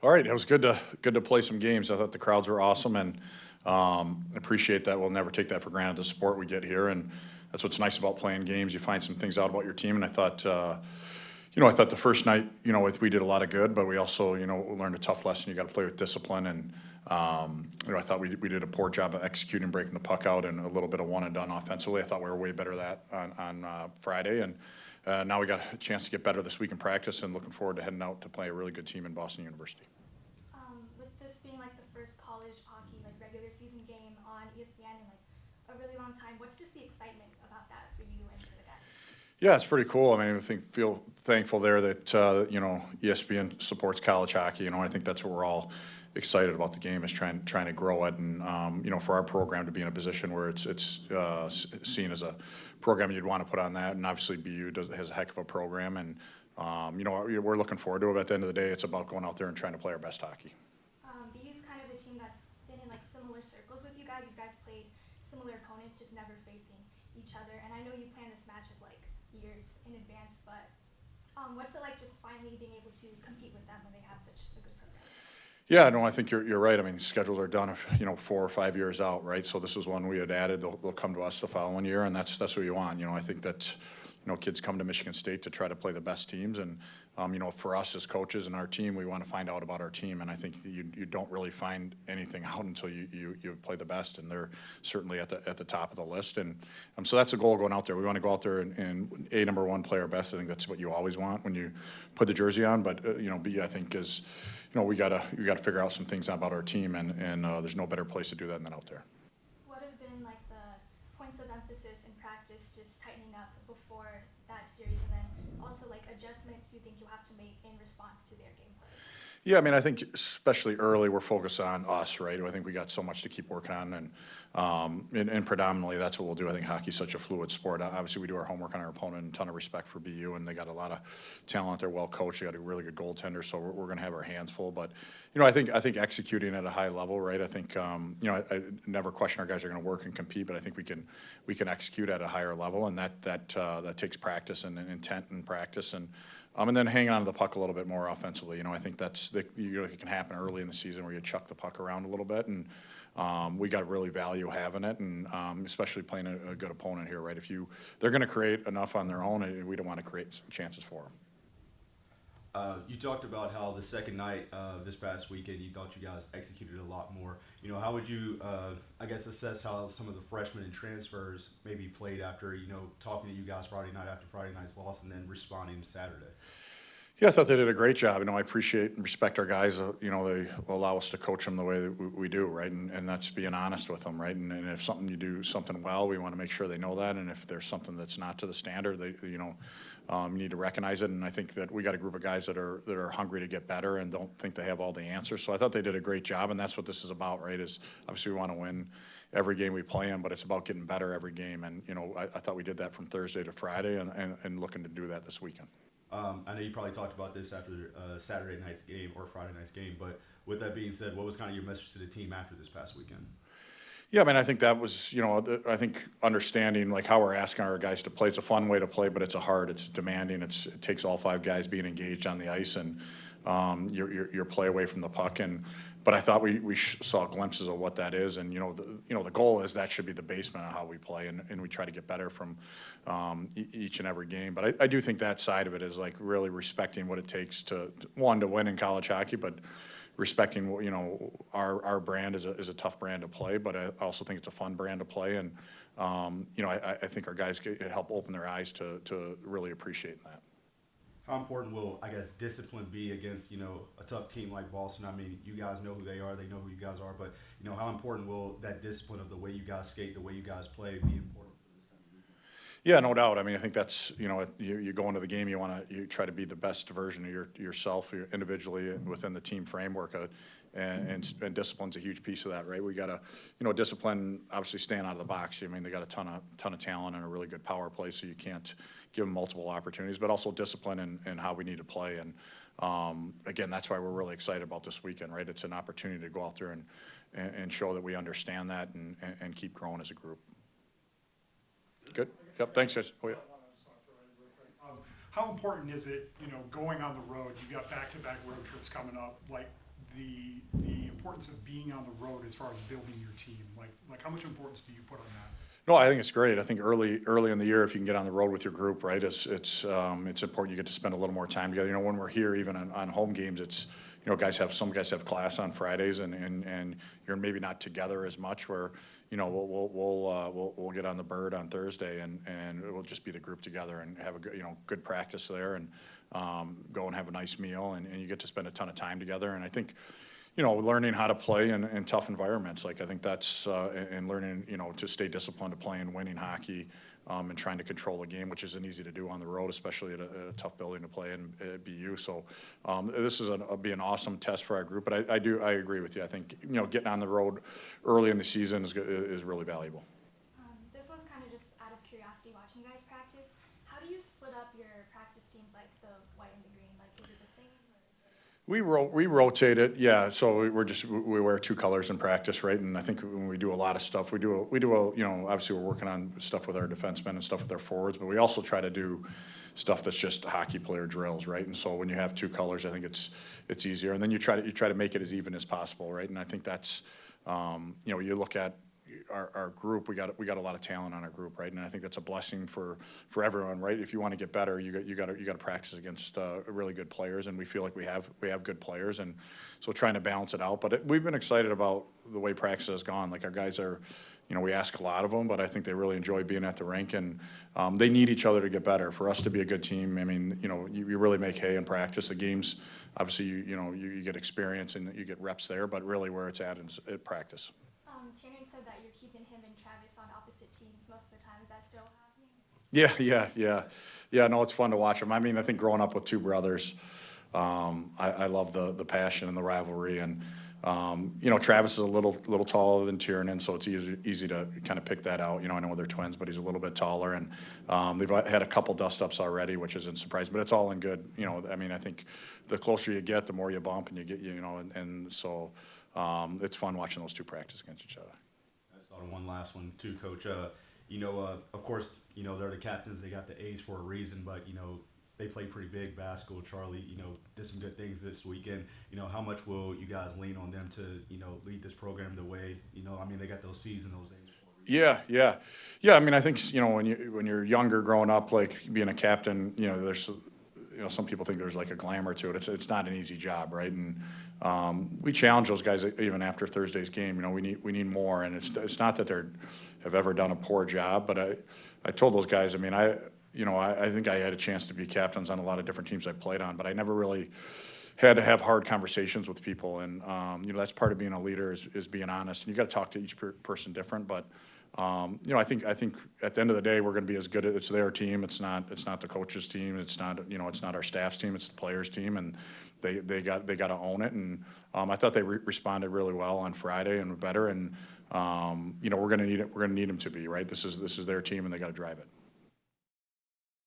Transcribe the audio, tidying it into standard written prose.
All right, it was good to play some games. I thought the crowds were awesome, and appreciate that. We'll never take that for granted, the support we get here, and that's what's nice about playing games. You find some things out about your team, and I thought the first night, we did a lot of good, but we also, learned a tough lesson. You got to play with discipline, and I thought we did a poor job of executing, breaking the puck out, and a little bit of one and done offensively. I thought we were way better at that on Friday, and now we got a chance to get better this week in practice, and looking forward to heading out to play a really good team in Boston University. With this being like the first college hockey like regular season game on ESPN in like a really long time, what's just the excitement about that for you and for the guys? Yeah, it's pretty cool. I mean, feel thankful there that ESPN supports college hockey. I think that's what we're all excited about. The game is trying to grow it, and for our program to be in a position where it's seen as a program you'd want to put on that. And obviously, has a heck of a program, and we're looking forward to it. But at the end of the day, it's about going out there and trying to play our best hockey. BU's kind of a team that's been in like similar circles with you guys. You guys played similar opponents, just never facing each other. And I know you planned this matchup like years in advance, but what's it like just finally being able to compete with them when they have such a good program? Yeah, no, I think you're right. I mean, schedules are done, 4 or 5 years out, right? So this is one we had added. They'll come to us the following year, and that's what you want. I think that kids come to Michigan State to try to play the best teams, and for us as coaches and our team, we want to find out about our team, and I think you don't really find anything out until you play the best, and they're certainly at the top of the list, and so that's the goal going out there. We want to go out there and number one, play our best. I think that's what you always want when you put the jersey on, but B, I think is we gotta figure out some things about our team, and there's no better place to do that than out there. What have been like the points of emphasis in practice, just tightening up before that series, and then also like adjustments you think you'll have to make in response to their gameplay? Yeah, I mean, I think especially early, we're focused on us, right? I think we got so much to keep working on, and predominantly that's what we'll do. I think hockey's such a fluid sport. Obviously, we do our homework on our opponent, and a ton of respect for BU, and they got a lot of talent. They're well coached. They got a really good goaltender, so we're going to have our hands full. But I think executing at a high level, right? I think I never question our guys are going to work and compete, but I think we can execute at a higher level, and that takes practice and intent and practice, and then hang on to the puck a little bit more offensively. I think it can happen early in the season where you chuck the puck around a little bit, and we got to really value having it, and especially playing a good opponent here, right? They're going to create enough on their own, and we don't want to create some chances for them. You talked about how the second night of this past weekend, you thought you guys executed a lot more. How would you, assess how some of the freshmen and transfers maybe played after, talking to you guys Friday night after Friday night's loss, and then responding Saturday? Yeah, I thought they did a great job. I appreciate and respect our guys. They allow us to coach them the way that we do, right? And that's being honest with them, right? And if you do something well, we want to make sure they know that. And if there's something that's not to the standard, you need to recognize it. And I think that we got a group of guys that are hungry to get better and don't think they have all the answers. So I thought they did a great job, and that's what this is about, right? Is obviously we want to win every game we play in, but it's about getting better every game. And I thought we did that from Thursday to Friday, and looking to do that this weekend. I know you probably talked about this after Saturday night's game or Friday night's game, but with that being said, what was kind of your message to the team after this past weekend? Yeah, I mean, I think that was, I think understanding like how we're asking our guys to play. It's a fun way to play, but it's it's demanding. It takes all 5 guys being engaged on the ice, and your play away from the puck. But I thought we saw glimpses of what that is, and the goal is that should be the basement of how we play, and we try to get better from each and every game. But I do think that side of it is like really respecting what it takes to win in college hockey, but respecting our brand is a tough brand to play, but I also think it's a fun brand to play, and I think our guys can help open their eyes to really appreciating that. How important will, discipline be against, a tough team like Boston? I mean, you guys know who they are. They know who you guys are. But, how important will that discipline of the way you guys skate, the way you guys play be important for this kind of weekend? Yeah, no doubt. I mean, I think that's, you go into the game, you try to be the best version of yourself individually within the team framework. And discipline's a huge piece of that, right? We got to, discipline, obviously staying out of the box. I mean, they got a ton of talent and a really good power play, so you can't give them multiple opportunities, but also discipline in how we need to play. And again, that's why we're really excited about this weekend, right? It's an opportunity to go out there and show that we understand that and keep growing as a group. Good. Yep. Thanks, guys. Oh, yeah. How important is it, going on the road? You got back-to-back road trips coming up. Like, the importance of being on the road as far as building your team? Like how much importance do you put on that? No, I think it's great. I think early in the year, if you can get on the road with your group, right, it's important you get to spend a little more time together. You know, when we're here, even on home games, it's, you know, some guys have class on Fridays, and you're maybe not together as much. Where, you know, we'll get on the bird on Thursday, and it will just be the group together and have a good, you know, good practice there, and go and have a nice meal, and you get to spend a ton of time together. And I think, you know, learning how to play in tough environments, like I think that's and learning, you know, to stay disciplined to play and winning hockey, and trying to control the game, which isn't easy to do on the road, especially at a tough building to play in at BU. So this is be an awesome test for our group. But I agree with you. I think, you know, getting on the road early in the season is really valuable. This one's kind of just out of curiosity watching you guys practice. How do you split up your practice teams, like the white and the green? Like, is it the same? We rotate it, yeah. So we wear two colors in practice, right? And I think when we do a lot of stuff, we do a you know, obviously we're working on stuff with our defensemen and stuff with our forwards, but we also try to do stuff that's just hockey player drills, right? And so when you have two colors, I think it's easier. And then you try to make it as even as possible, right? And I think that's you know, you look at our group, we got a lot of talent on our group, right? And I think that's a blessing for everyone, right? If you want to get better, you got to practice against really good players, and we feel like we have good players, and so trying to balance it out. But we've been excited about the way practice has gone. Like, our guys are, you know, we ask a lot of them, but I think they really enjoy being at the rink, and they need each other to get better. For us to be a good team, I mean, you know, you really make hay in practice. The games, obviously, you get experience and you get reps there, but really where it's at is at practice. Tiernan said that you're keeping him and Travis on opposite teams most of the time. Is that still happening? Yeah. No, it's fun to watch them. I mean, I think growing up with two brothers, I love the passion and the rivalry. And you know, Travis is a little taller than Tiernan, so it's easy to kind of pick that out. You know, I know they're twins, but he's a little bit taller, and they've had a couple dust-ups already, which isn't surprising, but it's all in good. You know, I mean, I think the closer you get, the more you bump, and you get, you know, and so it's fun watching those two practice against each other. I just thought of one last one too, Coach. You know, of course, you know, they're the captains. They got the A's for a reason, but, you know, they play pretty big basketball. Charlie, you know, did some good things this weekend. You know, how much will you guys lean on them to, you know, lead this program the way, you know, I mean, they got those C's and those A's for a reason. Yeah. I mean, I think, you know, when you're younger growing up, like being a captain, you know, there's, you know, some people think there's like a glamour to it. It's not an easy job, right? And we challenge those guys even after Thursday's game. You know, we need more, and it's not that they have ever done a poor job, but I told those guys, I mean, I think I had a chance to be captains on a lot of different teams I played on, but I never really had to have hard conversations with people, and you know, that's part of being a leader is being honest, and you got to talk to each person different, but you know, I think at the end of the day, we're going to be as good. It's their team. It's not the coach's team. It's not, you know, it's not our staff's team. It's the players' team, and they got to own it. And I thought they responded really well on Friday and better. And you know, we're going to need it. We're going to need them to be right. This is their team, and they got to drive it.